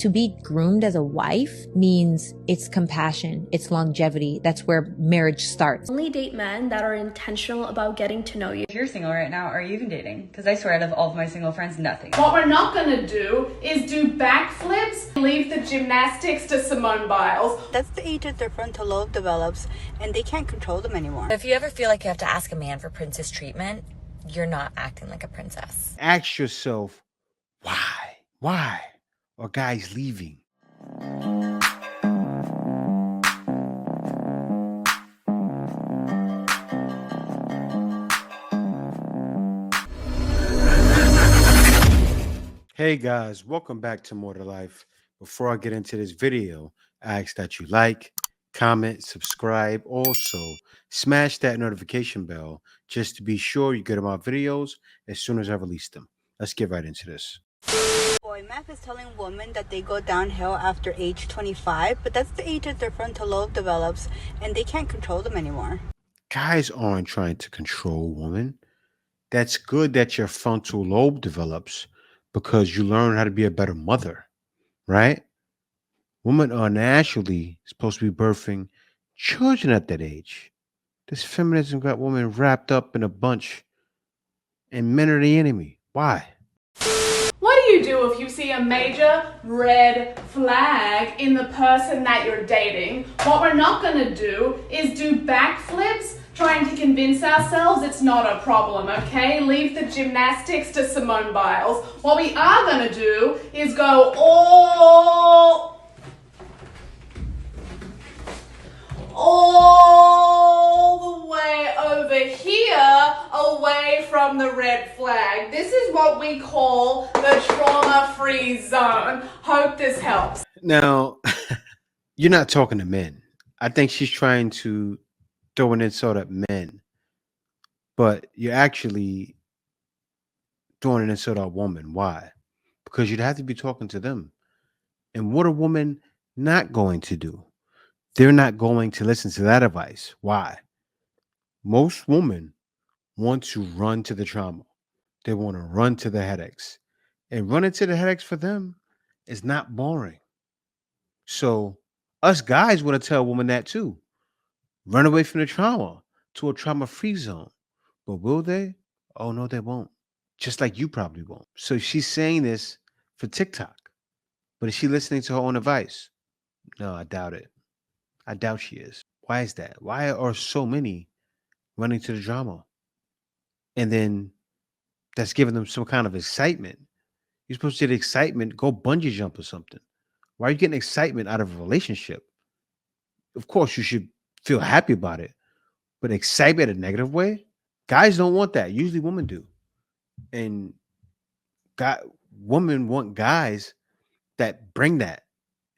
to be groomed as a wife means it's compassion, it's longevity. That's where marriage starts. Only date men that are intentional about getting to know you. If you're single right now, are you even dating? Because I swear out of all of my single friends, nothing. What we're not gonna do is do backflips, leave the gymnastics to Simone Biles. That's the age that their frontal lobe develops and they can't control them anymore. If you ever feel like you have to ask a man for princess treatment, you're not acting like a princess. Ask yourself, why? Why are guys leaving? Hey guys, welcome back to More to Life. Before I get into this video, I ask that you like, comment, subscribe. Also, smash that notification bell just to be sure you get my videos as soon as I release them. Let's get right into this. Boy, math is telling women that they go downhill after age 25, but that's the age that their frontal lobe develops and they can't control them anymore. Guys aren't trying to control women. That's good that your frontal lobe develops because you learn how to be a better mother, right? Women are naturally supposed to be birthing children at that age. This feminism got women wrapped up in a bunch, and men are the enemy. Why? What do you do if you see a major red flag in the person that you're dating? What we're not gonna do is do backflips, trying to convince ourselves it's not a problem, okay? Leave the gymnastics to Simone Biles. What we are gonna do is go all the way over here, away from the red flag. This is what we call the trauma-free zone. Hope this helps. Now, you're not talking to men. I think she's trying to throw an insult at men, but you're actually throwing an insult at women. Why? Because you'd have to be talking to them. And what are women not going to do? They're not going to listen to that advice. Why? Most women want to run to the trauma. They want to run to the headaches. And running to the headaches for them is not boring. So us guys want to tell women that too. Run away from the trauma to a trauma-free zone. But will they? Oh, no, they won't. Just like you probably won't. So she's saying this for TikTok. But is she listening to her own advice? No, I doubt it. I doubt she is. Why is that? Why are so many running to the drama? And then that's giving them some kind of excitement. You're supposed to get excitement, go bungee jump or something. Why are you getting excitement out of a relationship? Of course, you should feel happy about it, but excitement in a negative way? Guys don't want that. Usually women do. And women want guys that bring that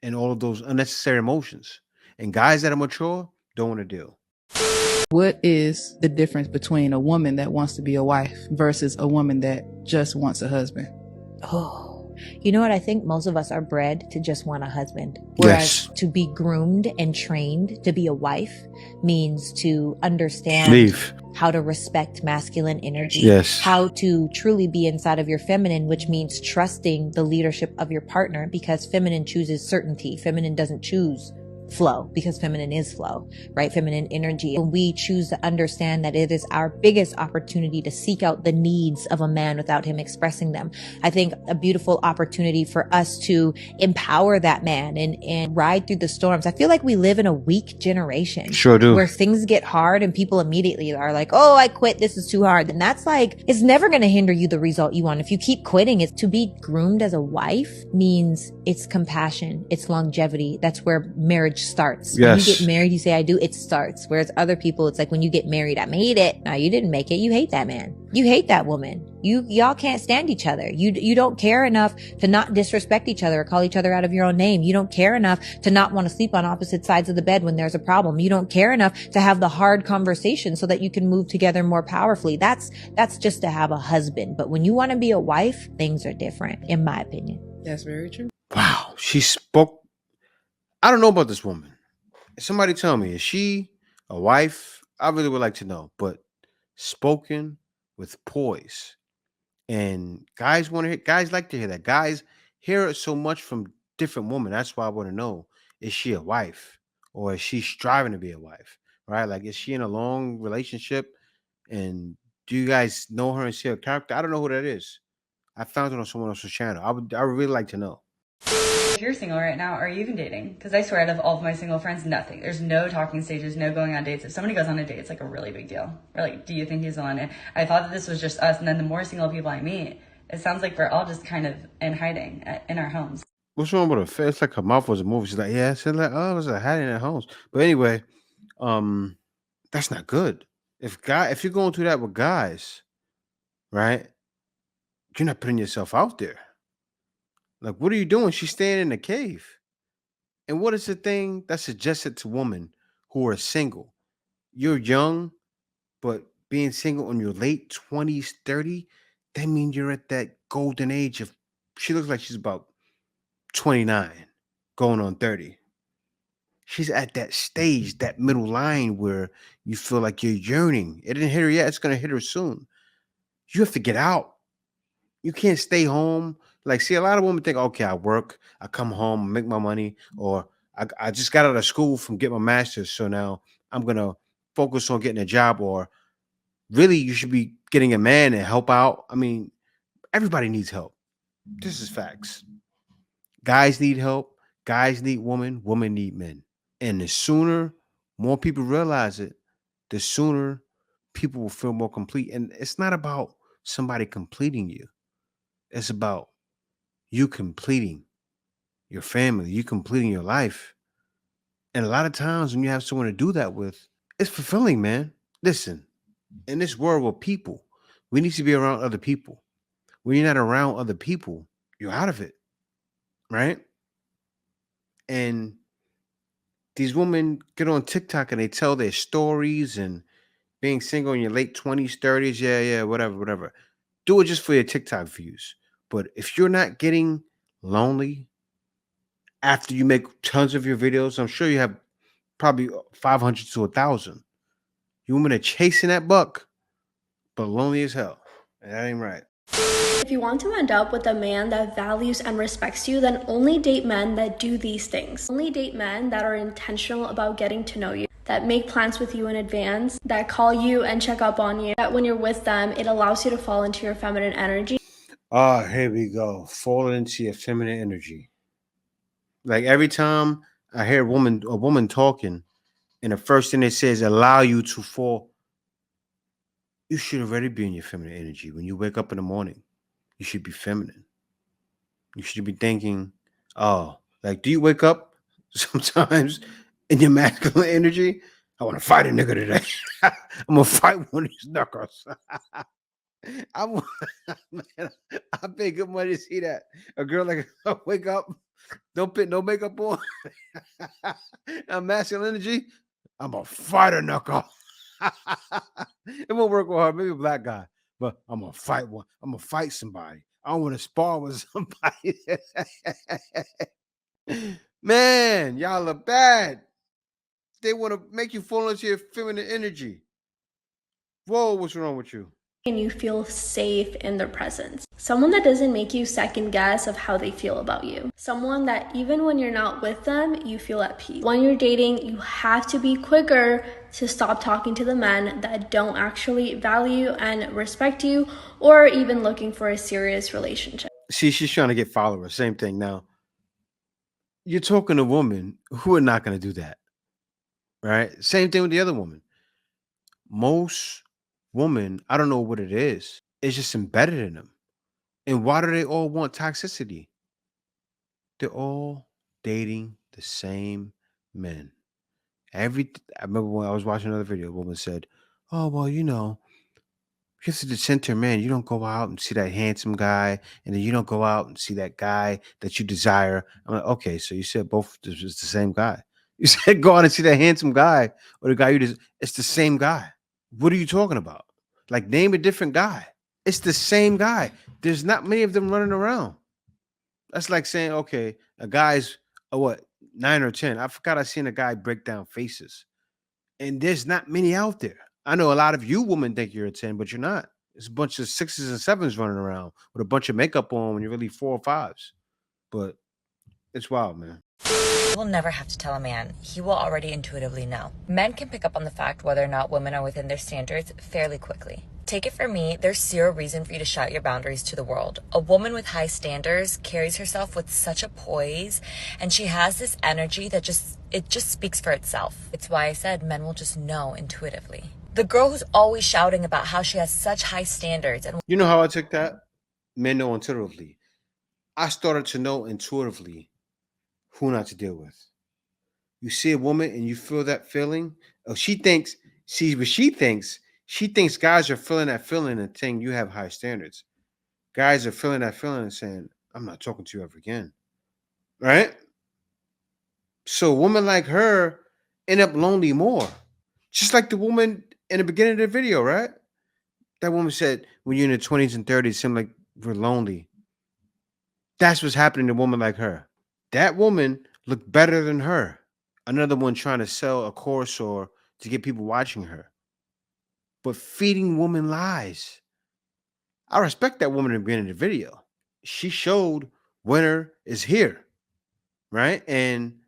and all of those unnecessary emotions. And guys that are mature don't want to deal. What is the difference between a woman that wants to be a wife versus a woman that just wants a husband? Oh, you know what? I think most of us are bred to just want a husband. Whereas to be groomed and trained to be a wife means to understand how to respect masculine energy. How to truly be inside of your feminine, which means trusting the leadership of your partner, because feminine chooses certainty. Feminine doesn't choose flow, because feminine is flow, right? Feminine energy. When we choose to understand that it is our biggest opportunity to seek out the needs of a man without him expressing them, I think a beautiful opportunity for us to empower that man and ride through the storms. I feel like we live in a weak generation. Sure do. Where things get hard and people immediately are like, oh, I quit. This is too hard. And that's like, it's never going to hinder you the result you want. If you keep quitting, it's to be groomed as a wife means it's compassion, it's longevity. That's where marriage starts. When you get married, you say, I do, it starts. Whereas other people, it's like when you get married, I made it. No, you didn't make it. You hate that man. You hate that woman. Y'all can't stand each other. You don't care enough to not disrespect each other or call each other out of your own name. You don't care enough to not want to sleep on opposite sides of the bed when there's a problem. You don't care enough to have the hard conversation so that you can move together more powerfully. That's just to have a husband. But when you want to be a wife, things are different, in my opinion. That's very true. Wow. She spoke. I don't know about this woman. Somebody tell me, is she a wife? I really would like to know, but spoken with poise. And guys like to hear that. Guys hear it so much from different woman. That's why I want to know: is she a wife, or is she striving to be a wife? Right? Like, is she in a long relationship? And do you guys know her and see her character? I don't know who that is. I found it on someone else's channel. I would really like to know. If you're single right now, are you even dating? Because I swear, out of all of my single friends, nothing. There's no talking stages, no going on dates. If somebody goes on a date, it's like a really big deal. Or like, do you think he's the one? And I thought that this was just us. And then the more single people I meet, it sounds like we're all just kind of in hiding in our homes. What's wrong with her face? It's like her mouth was a movie. She's like, yeah, I said like, oh, it was a hiding at homes. But anyway, that's not good. If you're going through that with guys, right? You're not putting yourself out there. Like, what are you doing? She's staying in a cave. And what is the thing that's suggested to women who are single? You're young, but being single in your late 20s, 30, that means you're at that golden age of, she looks like she's about 29, going on 30. She's at that stage, that middle line where you feel like you're yearning. It didn't hit her yet. It's going to hit her soon. You have to get out. You can't stay home. Like, see, a lot of women think, okay, I work, I come home, make my money, or I just got out of school from getting my master's, so now I'm going to focus on getting a job. Or really, you should be getting a man and help out. I mean, everybody needs help. This is facts. Guys need help. Guys need women. Women need men. And the sooner more people realize it, the sooner people will feel more complete. And it's not about somebody completing you. It's about you completing your family, you completing your life. And a lot of times when you have someone to do that with, it's fulfilling, man. Listen, in this world with people, we need to be around other people. When you're not around other people, you're out of it, right? And these women get on TikTok and they tell their stories and being single in your late 20s, 30s, yeah, whatever. Do it just for your TikTok views. But if you're not getting lonely after you make tons of your videos, I'm sure you have probably 500 to 1,000. You women are chasing that buck, but lonely as hell. And that ain't right. If you want to end up with a man that values and respects you, then only date men that do these things. Only date men that are intentional about getting to know you, that make plans with you in advance, that call you and check up on you, that when you're with them, it allows you to fall into your feminine energy. Ah, here we go. Falling into your feminine energy. Like, every time I hear a woman talking, and the first thing it says, allow you to fall, you should already be in your feminine energy. When you wake up in the morning, you should be feminine. You should be thinking, oh, like, do you wake up sometimes in your masculine energy? I want to fight a nigga today. I'm gonna fight one of these knuckles. I'm man, I pay good money to see that. A girl like wake up, don't put no makeup on. I'm masculine energy. I'm a fighter knuckle. It won't work with her, maybe a black guy, but I'm gonna fight one. I'm gonna fight somebody. I want to spar with somebody. Man, y'all are bad. They want to make you fall into your feminine energy. Whoa, what's wrong with you? And you feel safe in their presence. Someone that doesn't make you second guess of how they feel about you. Someone that even when you're not with them, you feel at peace. When you're dating, you have to be quicker to stop talking to the men that don't actually value and respect you, or even looking for a serious relationship. See, she's trying to get followers. Same thing. Now, you're talking to women who are not going to do that, right? Same thing with the other woman. Most women, I don't know what it is. It's just embedded in them. And why do they all want toxicity? They're all dating the same men. I remember when I was watching another video, a woman said, oh, well, you have to center man. You don't go out and see that handsome guy, and then you don't go out and see that guy that you desire. I'm like, okay, so you said both is the same guy. You said go out and see that handsome guy or the guy it's the same guy. What are you talking about? Like, name a different guy. It's the same guy. There's not many of them running around. That's like saying, okay, a guy's what, 9 or 10. I forgot I seen a guy break down faces. And there's not many out there. I know a lot of you women think you're a 10, but you're not. It's a bunch of 6s and 7s running around with a bunch of makeup on when you're really 4 or 5s. But It's wild, man. You will never have to tell a man. He will already intuitively know. Men can pick up on the fact whether or not women are within their standards fairly quickly. Take it from me, there's zero reason for you to shout your boundaries to the world. A woman with high standards carries herself with such a poise, and she has this energy that just speaks for itself. It's why I said men will just know intuitively. The girl who's always shouting about how she has such high standards and You know how I took that? Men know intuitively. I started to know intuitively who not to deal with. You see a woman and you feel that feeling. Oh, she thinks she thinks guys are feeling that feeling and saying you have high standards. Guys are feeling that feeling and saying, I'm not talking to you ever again. Right? So a woman like her end up lonely more. Just like the woman in the beginning of the video, right? That woman said, when you're in the 20s and 30s, it seems like we're lonely. That's what's happening to a woman like her. That woman looked better than her. Another one trying to sell a course or to get people watching her. But feeding women lies. I respect that woman in the beginning of the video. She showed winter is here, right? And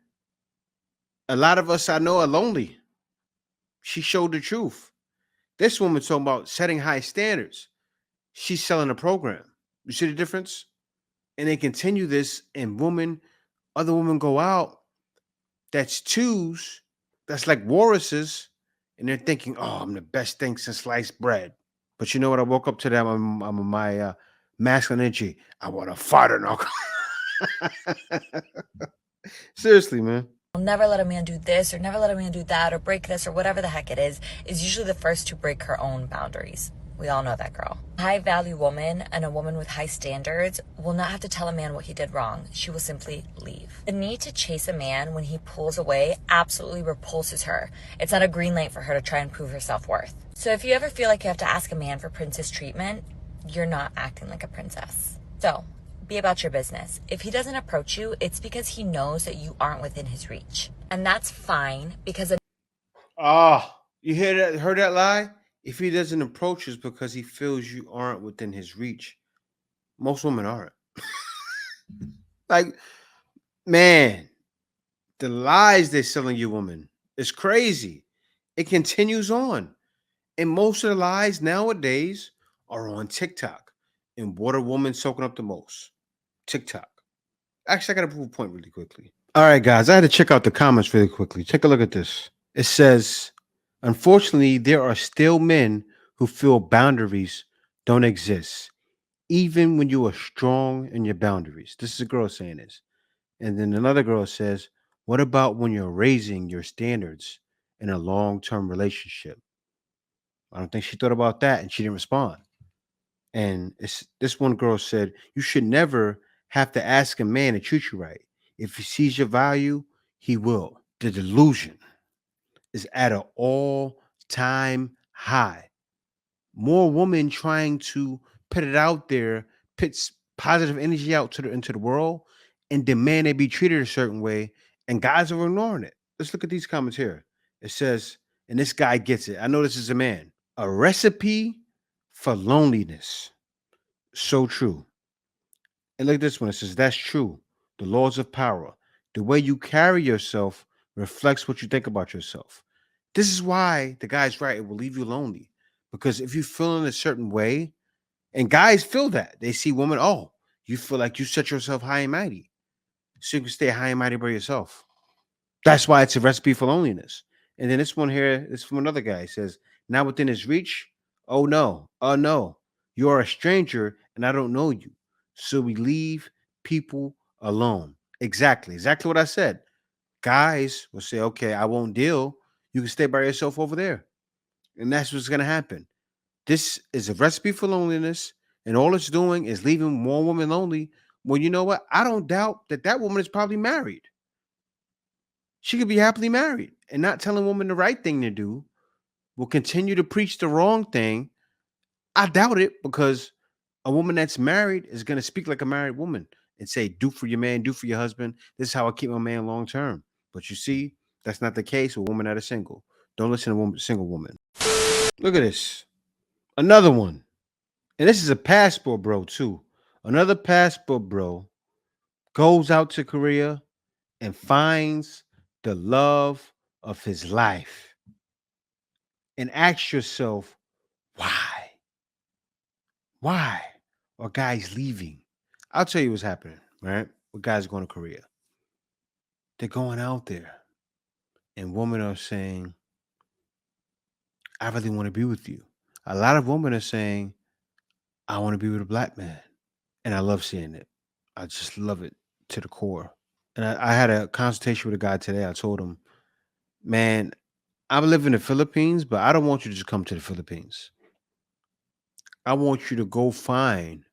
a lot of us I know are lonely. She showed the truth. This woman's talking about setting high standards. She's selling a program. You see the difference? And they continue this, and other women go out. That's twos. That's like warises, and they're thinking, "Oh, I'm the best thing since sliced bread." But you know what? I woke up to them. I'm on my masculine energy. I want to fight her now. Seriously, man. never let a man do this or never let a man do that or break this or whatever the heck it is usually the first to break her own boundaries. We all know that girl. A high value woman and a woman with high standards will not have to tell a man what he did wrong. She will simply leave. The need to chase a man when he pulls away absolutely repulses her. It's not a green light for her to try and prove her self-worth. So if you ever feel like you have to ask a man for princess treatment, you're not acting like a princess. So be about your business. If he doesn't approach you, it's because he knows that you aren't within his reach. And that's fine because You heard that lie? If he doesn't approach us because he feels you aren't within his reach. Most women aren't. Like, man, the lies they're selling you, woman, is crazy. It continues on. And most of the lies nowadays are on TikTok. And what are women soaking up the most? TikTok. Actually, I got to prove a point really quickly. All right, guys, I had to check out the comments really quickly. Take a look at this. It says, unfortunately, there are still men who feel boundaries don't exist, even when you are strong in your boundaries. This is a girl saying this. And then another girl says, what about when you're raising your standards in a long term relationship? I don't think she thought about that and she didn't respond. And this one girl said, you should never have to ask a man to treat you right. If he sees your value, he will. The delusion is at an all-time high. More women trying to put it out there, puts positive energy out into the world and demand they be treated a certain way, and guys are ignoring it. Let's look at these comments here. It says, and this guy gets it. I know this is a man. A recipe for loneliness. So true. And look at this one. It says, that's true. The laws of power. The way you carry yourself reflects what you think about yourself. This is why the guy's right. It will leave you lonely. Because if you feel in a certain way, and guys feel that, they see women, oh, you feel like you set yourself high and mighty. So you can stay high and mighty by yourself. That's why it's a recipe for loneliness. And then this one here is from another guy. He says, not within his reach. Oh no. Oh no. You are a stranger and I don't know you. So we leave people alone. Exactly. Exactly what I said. Guys will say, okay, I won't deal. You can stay by yourself over there. And that's what's going to happen. This is a recipe for loneliness. And all it's doing is leaving more women lonely. Well, you know what? I don't doubt that that woman is probably married. She could be happily married and not telling women the right thing to do, will continue to preach the wrong thing. I doubt it because a woman that's married is going to speak like a married woman and say, do for your man, do for your husband. This is how I keep my man long term. But you see, that's not the case with women that are single. Don't listen to a single woman. Look at this. Another one. And this is a passport bro, too. Another passport bro goes out to Korea and finds the love of his life. And ask yourself, why? Why are guys leaving? I'll tell you what's happening, right? With guys going to Korea. They're going out there, and women are saying, I really want to be with you. A lot of women are saying, I want to be with a black man. And I love seeing it. I just love it to the core. And I had a consultation with a guy today. I told him, man, I live in the Philippines, but I don't want you to just come to the Philippines. I want you to go find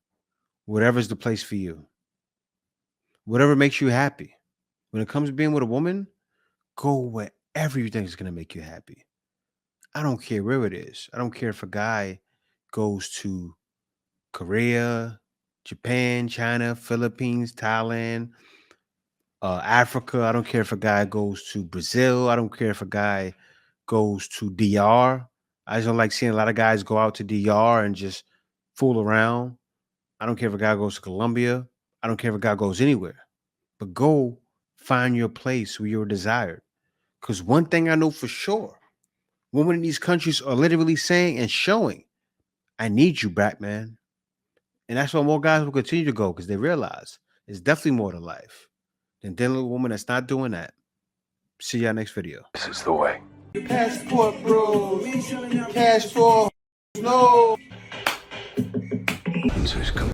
whatever's the place for you, whatever makes you happy. When it comes to being with a woman, go wherever you think is going to make you happy. I don't care where it is. I don't care if a guy goes to Korea, Japan, China, Philippines, Thailand, Africa. I don't care if a guy goes to Brazil. I don't care if a guy goes to DR. I just don't like seeing a lot of guys go out to DR and just fool around. I don't care if a guy goes to Colombia. I don't care if a guy goes anywhere. But go find your place where you're desired. Because one thing I know for sure, women in these countries are literally saying and showing, I need you, black man. And that's why more guys will continue to go, because they realize it's definitely more to life than dealing with a woman that's not doing that. See y'all next video. This is the way. Passport, bro. Passport. No. So he's coming.